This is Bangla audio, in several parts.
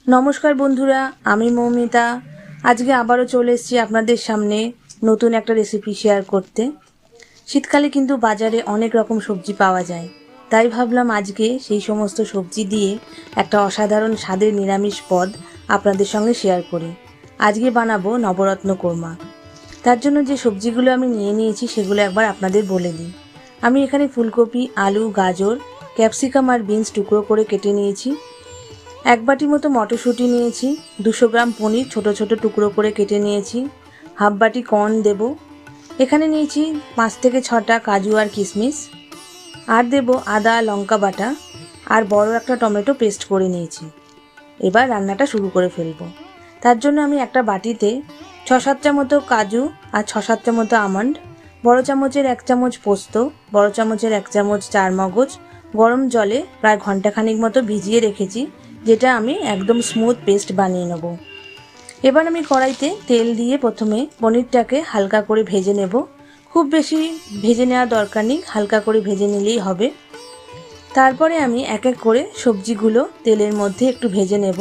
নমস্কার বন্ধুরা, আমি মৌমিতা। আজকে আবারও চলে এসেছি আপনাদের সামনে নতুন একটা রেসিপি শেয়ার করতে। শীতকালে কিন্তু বাজারে অনেক রকম সবজি পাওয়া যায়, তাই ভাবলাম আজকে সেই সমস্ত সবজি দিয়ে একটা অসাধারণ স্বাদের নিরামিষ পদ আপনাদের সঙ্গে শেয়ার করি। আজকে বানাবো নবরত্ন কোরমা। তার জন্য যে সবজিগুলো আমি নিয়ে নিয়েছি সেগুলো একবার আপনাদের বলে দিই। আমি এখানে ফুলকপি, আলু, গাজর, ক্যাপসিকাম আর বিনস টুকরো করে কেটে নিয়েছি। এক বাটি মতো মটরশুঁটি নিয়েছি, 200 গ্রাম পনির ছোট ছোট টুকরো করে কেটে নিয়েছি, হাফ বাটি কর্ন দেব। এখানে নিয়েছি 5 থেকে 6টা কাজু আর কিশমিশ, আর দেব আদা লঙ্কা বাটা, আর বড় একটা টমেটো পেস্ট করে নিয়েছি। এবার রান্নাটা শুরু করে ফেলবো। তার জন্য আমি একটা বাটিতে 6-7টা মতো কাজু আর 6-7টা মতো আমন্ড, বড় চামচের 1 চামচ পোস্ত, বড় চামচের 1 চামচ চারমগজ গরম জলে প্রায় ঘন্টাখানিক মতো ভিজিয়ে রেখেছি, যেটা আমি একদম স্মুথ পেস্ট বানিয়ে নেব। এবার আমি কড়াইতে তেল দিয়ে প্রথমে পনিরটাকে হালকা করে ভেজে নেব। খুব বেশি ভেজে নেওয়া দরকার নেই, হালকা করে ভেজে নিলেই হবে। তারপরে আমি এক এক করে সবজিগুলো তেলের মধ্যে একটু ভেজে নেব।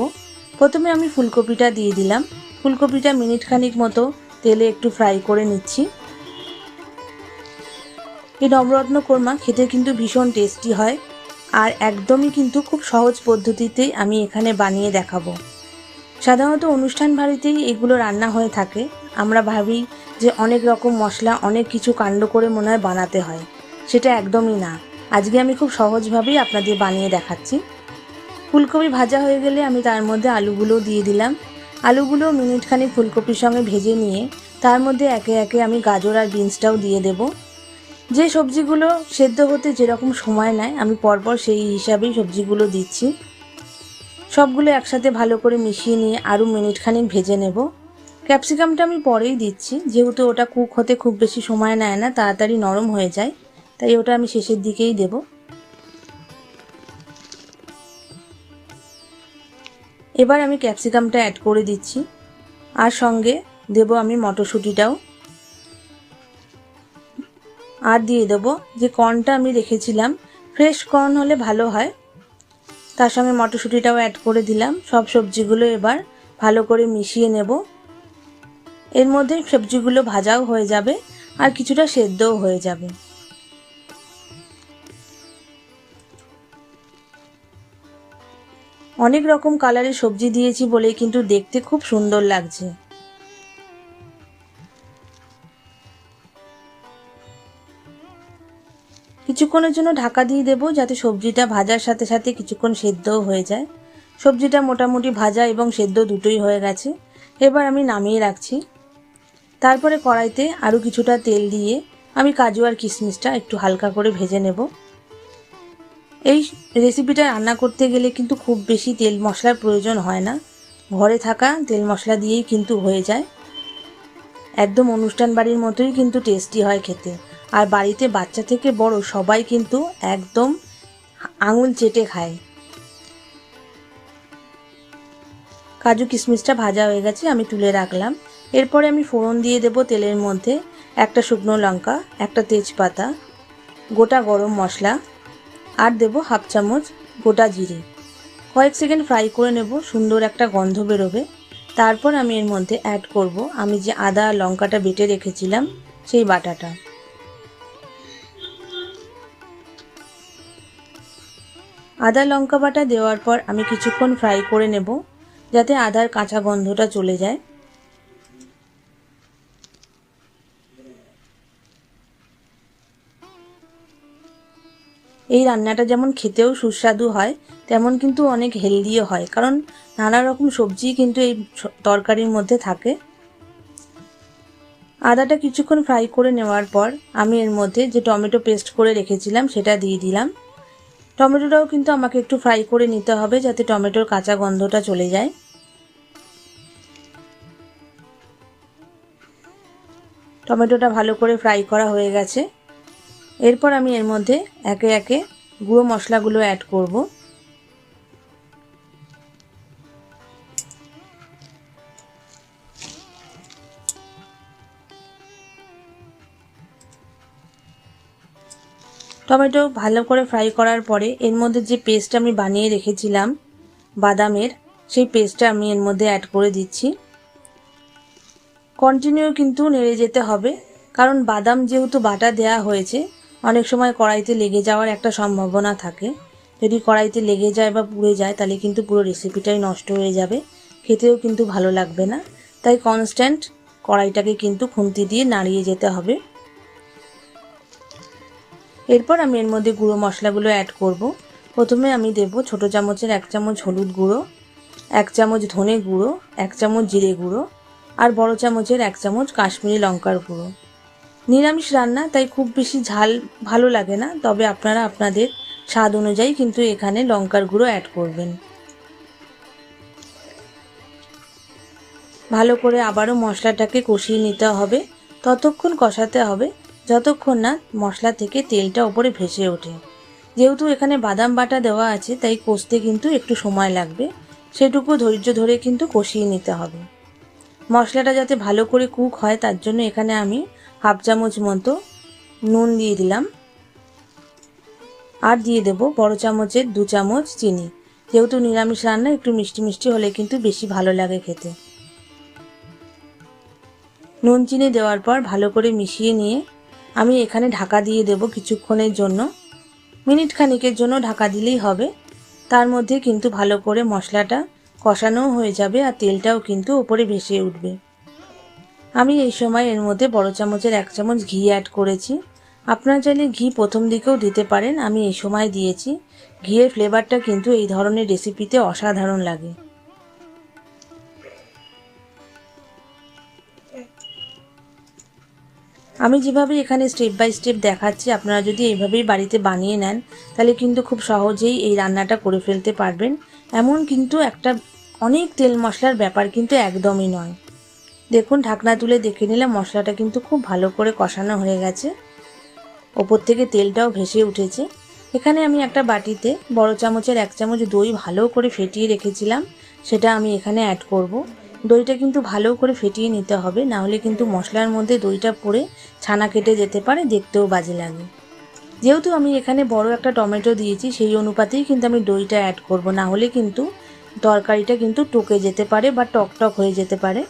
প্রথমে আমি ফুলকপিটা দিয়ে দিলাম। ফুলকপিটা মিনিট খানিক মতো তেলে একটু ফ্রাই করে নিচ্ছি। এই নবরত্ন কোরমা খেতে কিন্তু ভীষণ টেস্টি হয়, আর একদমই কিন্তু খুব সহজ পদ্ধতিতেই আমি এখানে বানিয়ে দেখাবো। সাধারণত অনুষ্ঠান বাড়িতেই এগুলো রান্না হয়ে থাকে। আমরা ভাবি যে অনেক রকম মশলা, অনেক কিছু কাণ্ড করে মনে হয় বানাতে হয়, সেটা একদমই না। আজকে আমি খুব সহজভাবেই আপনাদের বানিয়ে দেখাচ্ছি। ফুলকপি ভাজা হয়ে গেলে আমি তার মধ্যে আলুগুলো দিয়ে দিলাম। আলুগুলো মিনিট খানিক ফুলকপির সঙ্গে ভেজে নিয়ে তার মধ্যে একে একে আমি গাজর আর বিনসটাও দিয়ে দেব। যে সবজিগুলো সেদ্ধ হতে যেরকম সময় নেয় আমি পরপর সেই হিসাবেই সবজিগুলো দিচ্ছি। সবগুলো একসাথে ভালো করে মিশিয়ে নিয়ে আরও মিনিট খানিক ভেজে নেব। ক্যাপসিকামটা আমি পরেই দিচ্ছি, যেহেতু ওটা কুক হতে খুব বেশি সময় নেয় না, তাড়াতাড়ি নরম হয়ে যায়, তাই ওটা আমি শেষের দিকেই দেব। এবার আমি ক্যাপসিকামটা অ্যাড করে দিচ্ছি, আর সঙ্গে দেব আমি মটরশুঁটিটাও, আর দিয়ে দেব যে কর্নটা আমি রেখেছিলাম। ফ্রেশ কর্ন হলে ভালো হয়। তার সঙ্গে মটরশুঁটিটাও অ্যাড করে দিলাম। সব সবজিগুলো এবার ভালো করে মিশিয়ে নেব। এর মধ্যে সবজিগুলো ভাজাও হয়ে যাবে আর কিছুটা সেদ্ধও হয়ে যাবে। অনেক রকম কালারের সবজি দিয়েছি বলেই কিন্তু দেখতে খুব সুন্দর লাগছে। কিছুক্ষণের জন্য ঢাকা দিয়ে দেবো, যাতে সবজিটা ভাজার সাথে সাথে কিছুক্ষণ সেদ্ধও হয়ে যায়। সবজিটা মোটামুটি ভাজা এবং সেদ্ধ দুটোই হয়ে গেছে। এবার আমি নামিয়ে রাখছি। তারপরে কড়াইতে আরও কিছুটা তেল দিয়ে আমি কাজু আর কিশমিশটা একটু হালকা করে ভেজে নেব। এই রেসিপিটা রান্না করতে গেলে কিন্তু খুব বেশি তেল মশলার প্রয়োজন হয় না, ঘরে থাকা তেল মশলা দিয়েই কিন্তু হয়ে যায়। একদম অনুষ্ঠান বাড়ির মতোই কিন্তু টেস্টি হয় খেতে, আর বাড়িতে বাচ্চা থেকে বড় সবাই কিন্তু একদম আঙুল চেটে খায়। কাজু কিশমিশটা ভাজা হয়ে গেছে, আমি তুলে রাখলাম। এরপরে আমি ফোড়ন দিয়ে দেব তেলের মধ্যে একটা শুকনো লঙ্কা, একটা তেজপাতা, গোটা গরম মশলা, আর দেব হাফ চামচ গোটা জিরে। কয়েক সেকেন্ড ফ্রাই করে নেব, সুন্দর একটা গন্ধ বেরোবে। তারপর আমি এর মধ্যে অ্যাড করব আমি যে আদা আর লঙ্কাটা বেটে রেখেছিলাম সেই বাটাটা। আদা লঙ্কা বাটা দেওয়ার পর আমি কিছুক্ষণ ফ্রাই করে নেব, যাতে আদার কাঁচা গন্ধটা চলে যায়। এই রান্নাটা যেমন খেতেও সুস্বাদু হয়, তেমন কিন্তু অনেক হেলদিও হয়, কারণ নানা রকম সবজি কিন্তু এই তরকারির মধ্যে থাকে। আদাটা কিছুক্ষণ ফ্রাই করে নেওয়ার পর আমি এর মধ্যে যে টমেটো পেস্ট করে রেখেছিলাম সেটা দিয়ে দিলাম। টমেটোটাও কিন্তু আমাকে একটু ফ্রাই করে নিতে হবে, যাতে টমেটোর কাঁচা গন্ধটা চলে যায়। টমেটোটা ভালো করে ফ্রাই করা হয়ে গেছে। এরপর আমি এর মধ্যে একে একে গুঁড়ো মশলাগুলো অ্যাড করব। টমেটো ভালো করে ফ্রাই করার পরে এর মধ্যে যে পেস্ট আমি বানিয়ে রেখেছিলাম বাদামের, সেই পেস্টটা আমি এর মধ্যে অ্যাড করে দিচ্ছি। কন্টিনিউ কিন্তু নেড়ে যেতে হবে, কারণ বাদাম যেহেতু বাটা দেয়া হয়েছে অনেক সময় কড়াইতে লেগে যাওয়ার একটা সম্ভাবনা থাকে। যদি কড়াইতে লেগে যায় বা পুড়ে যায় তাহলে কিন্তু পুরো রেসিপিটাই নষ্ট হয়ে যাবে, খেতেও কিন্তু ভালো লাগবে না। তাই কনস্ট্যান্ট কড়াইটাকে কিন্তু খুন্তি দিয়ে নাড়িয়ে যেতে হবে। এরপর আমি এর মধ্যে গুঁড়ো মশলাগুলো অ্যাড করব। প্রথমে আমি দেব ছোটো চামচের 1 চামচ হলুদ গুঁড়ো, 1 চামচ ধনে গুঁড়ো, 1 চামচ জিরে গুঁড়ো আর বড় চামচের 1 চামচ কাশ্মীরি লঙ্কার গুঁড়ো। নিরামিষ রান্না তাই খুব বেশি ঝাল ভালো লাগে না, তবে আপনারা আপনাদের স্বাদ অনুযায়ী কিন্তু এখানে লঙ্কার গুঁড়ো অ্যাড করবেন। ভালো করে আবারও মশলাটাকে কষিয়ে নিতে হবে, ততক্ষণ কষাতে হবে যতক্ষণ না মশলা থেকে তেলটা ওপরে ভেসে ওঠে। যেহেতু এখানে বাদাম বাটা দেওয়া আছে তাই কষতে কিন্তু একটু সময় লাগবে, সেটুকু ধৈর্য ধরে কিন্তু কষিয়ে নিতে হবে। মশলাটা যাতে ভালো করে কুক হয় তার জন্য এখানে আমি 1/2 চামচ মতো নুন দিয়ে দিলাম আর দিয়ে দেব বড় চামচের 2 চামচ চিনি। যেহেতু নিরামিষ রান্না একটু মিষ্টি মিষ্টি হলে কিন্তু বেশি ভালো লাগে খেতে। নুন চিনি দেওয়ার পর ভালো করে মিশিয়ে নিয়ে আমি এখানে ঢাকা দিয়ে দেব কিছুক্ষণের জন্য, মিনিট খানিকের জন্য ঢাকা দিলেই হবে। তার মধ্যে কিন্তু ভালো করে মশলাটা কষানোও হয়ে যাবে আর তেলটাও কিন্তু উপরে ভেসে উঠবে। আমি এই সময় এর মধ্যে বড় চামচের 1 চামচ ঘি অ্যাড করেছি। আপনারা চাইলে ঘি প্রথম দিকেও দিতে পারেন, আমি এই সময় দিয়েছি। ঘিয়ের ফ্লেভারটা কিন্তু এই ধরনের রেসিপিতে অসাধারণ লাগে। আমি যেভাবে এখানে স্টেপ বাই স্টেপ দেখাচ্ছি আপনারা যদি এইভাবেই বাড়িতে বানিয়ে নেন তাহলে কিন্তু খুব সহজেই এই রান্নাটা করে ফেলতে পারবেন। এমন কিন্তু একটা অনেক তেল মশলার ব্যাপার কিন্তু একদমই নয়। দেখুন ঢাকনা তুলে দেখে নিলে মশলাটা কিন্তু খুব ভালো করে কষানো হয়ে গেছে, ওপর থেকে তেলটাও ভেসে উঠেছে। এখানে আমি একটা বাটিতে বড় চামচের 1 চামচ দই ভালো করে ফেটিয়ে রেখেছিলাম, সেটা আমি এখানে অ্যাড করব। দইটা কিন্তু ভালো করে ফেটিয়ে নিতে হবে, না হলে কিন্তু মশলার মধ্যে দইটা পড়ে ছানা কেটে যেতে পারে, দেখতেও বাজে লাগে। যেহেতু আমি এখানে বড় একটা টমেটো দিয়েছি সেই অনুপাতেই কিন্তু আমি দইটা অ্যাড করব, না হলে কিন্তু তরকারিটা কিন্তু টকে যেতে পারে বা টক টক হয়ে যেতে পারে।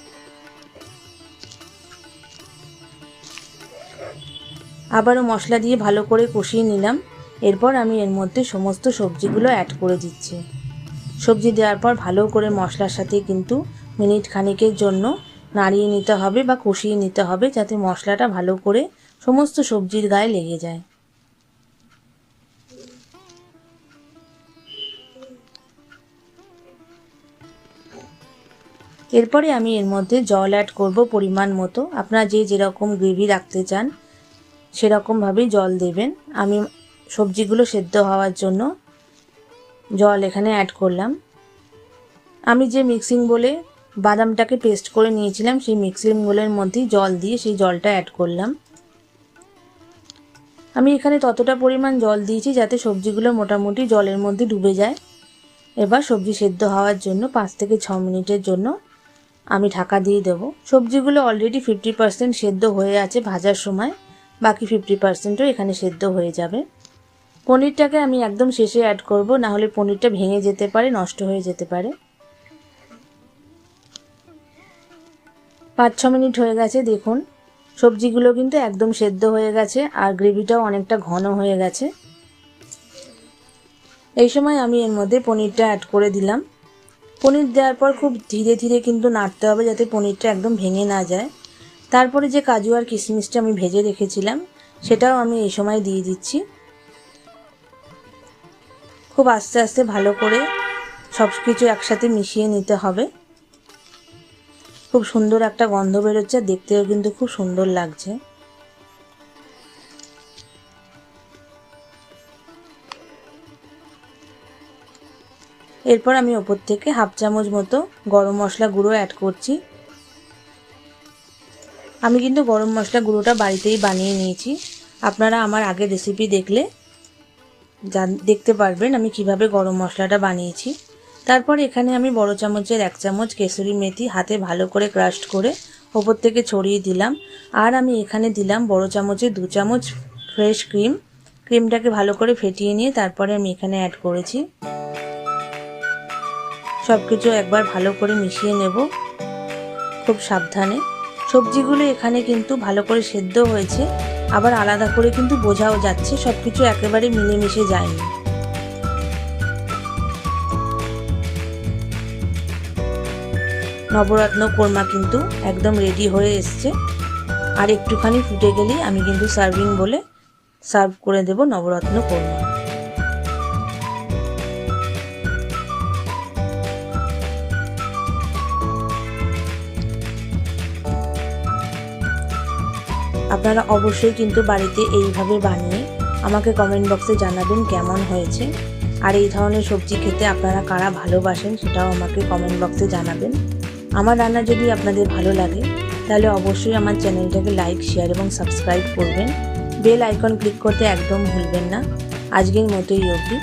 আবারও মশলা দিয়ে ভালো করে কষিয়ে নিলাম। এরপর আমি এর মধ্যে সমস্ত সবজিগুলো অ্যাড করে দিচ্ছি। সবজি দেওয়ার পর ভালো করে মশলার সাথে কিন্তু মিনিট খানিকের জন্য নাড়িয়ে নিতে হবে বা কষিয়ে নিতে হবে, যাতে মশলাটা ভালো করে সমস্ত সবজির গায়ে লেগে যায়। এরপরে আমি এর মধ্যে জল অ্যাড করব পরিমাণ মতো। আপনারা যেরকম গ্রেভি রাখতে চান সেরকমভাবেই জল দেবেন। আমি সবজিগুলো সেদ্ধ হওয়ার জন্য জল এখানে অ্যাড করলাম। আমি যে মিক্সিং বলে বাদামটাকে পেস্ট করে নিয়েছিলাম সেই মিক্সিং বোলের মধ্যেই জল দিয়ে সেই জলটা অ্যাড করলাম। আমি এখানে ততটা পরিমাণ জল দিয়েছি যাতে সবজিগুলো মোটামুটি জলের মধ্যে ডুবে যায়। এবার সবজি সেদ্ধ হওয়ার জন্য 5 থেকে 6 মিনিটের জন্য আমি ঢাকা দিয়ে দেবো। সবজিগুলো অলরেডি 50% সেদ্ধ হয়ে আছে ভাজার সময়, বাকি 50%ও এখানে সেদ্ধ হয়ে যাবে। পনিরটাকে আমি একদম শেষে অ্যাড করব, না হলে পনিরটা ভেঙে যেতে পারে, নষ্ট হয়ে যেতে পারে। 5-6 মিনিট হয়ে গেছে, দেখুন সবজিগুলো কিন্তু একদম সেদ্ধ হয়ে গেছে আর গ্রেভিটাও অনেকটা ঘন হয়ে গেছে। এই সময় আমি এর মধ্যে পনিরটা অ্যাড করে দিলাম। পনির দেওয়ার পর খুব ধীরে ধীরে কিন্তু নাড়তে হবে যাতে পনিরটা একদম ভেঙে না যায়। তারপরে যে কাজু আর কিশমিশটা আমি ভেজে রেখেছিলাম সেটাও আমি এই সময় দিয়ে দিচ্ছি। খুব আস্তে আস্তে ভালো করে সব কিছু একসাথে মিশিয়ে নিতে হবে। খুব সুন্দর একটা গন্ধ বেরোচ্ছে, দেখতেও কিন্তু খুব সুন্দর লাগছে। এরপর আমি ওপর থেকে 1/2 চামচ মতো গরম মশলা গুঁড়ো অ্যাড করছি। আমি কিন্তু গরম মশলা গুঁড়োটা বাড়িতেই বানিয়ে নিয়েছি। আপনারা আমার আগের রেসিপি দেখলে দেখতে পারবেন আমি কিভাবে গরম মশলাটা বানিয়েছি। তারপর এখানে আমি বড় চামচের 1 চামচ কেসুরি মেথি হাতে ভালো করে ক্রাশড করে ওপর থেকে ছড়িয়ে দিলাম। আর আমি এখানে দিলাম বড় চামচের 2 চামচ ফ্রেশ ক্রিম। ক্রিমটাকে ভালো করে ফেটিয়ে নিয়ে তারপরে আমি এখানে অ্যাড করেছি। সব কিছু একবার ভালো করে মিশিয়ে নেব খুব সাবধানে। সবজিগুলো এখানে কিন্তু ভালো করে সেদ্ধ হয়েছে, আবার আলাদা করে কিন্তু বোঝাও যাচ্ছে সব কিছু একেবারে মিলেমিশে যায়নি। নবরত্ন কোরমা কিন্তু একদম রেডি হয়ে এসছে। আর একটুখানি ফুটে গেলেই আমি কিন্তু সার্ভিং বলে সার্ভ করে দেব নবরত্ন কোরমা। আপনারা অবশ্যই কিন্তু বাড়িতে এইভাবে বানিয়ে আমাকে কমেন্ট বক্সে জানাবেন কেমন হয়েছে। আর এই ধরনের সবজি খেতে আপনারা কারা ভালোবাসেন সেটাও আমাকে কমেন্ট বক্সে জানাবেন। আমার রান্না যদি আপনাদের ভালো লাগে তাহলে অবশ্যই আমার চ্যানেলটাকে লাইক, শেয়ার এবং সাবস্ক্রাইব করবেন। বেল আইকন ক্লিক করতে একদম ভুলবেন না। আজকের মতোই অবধি।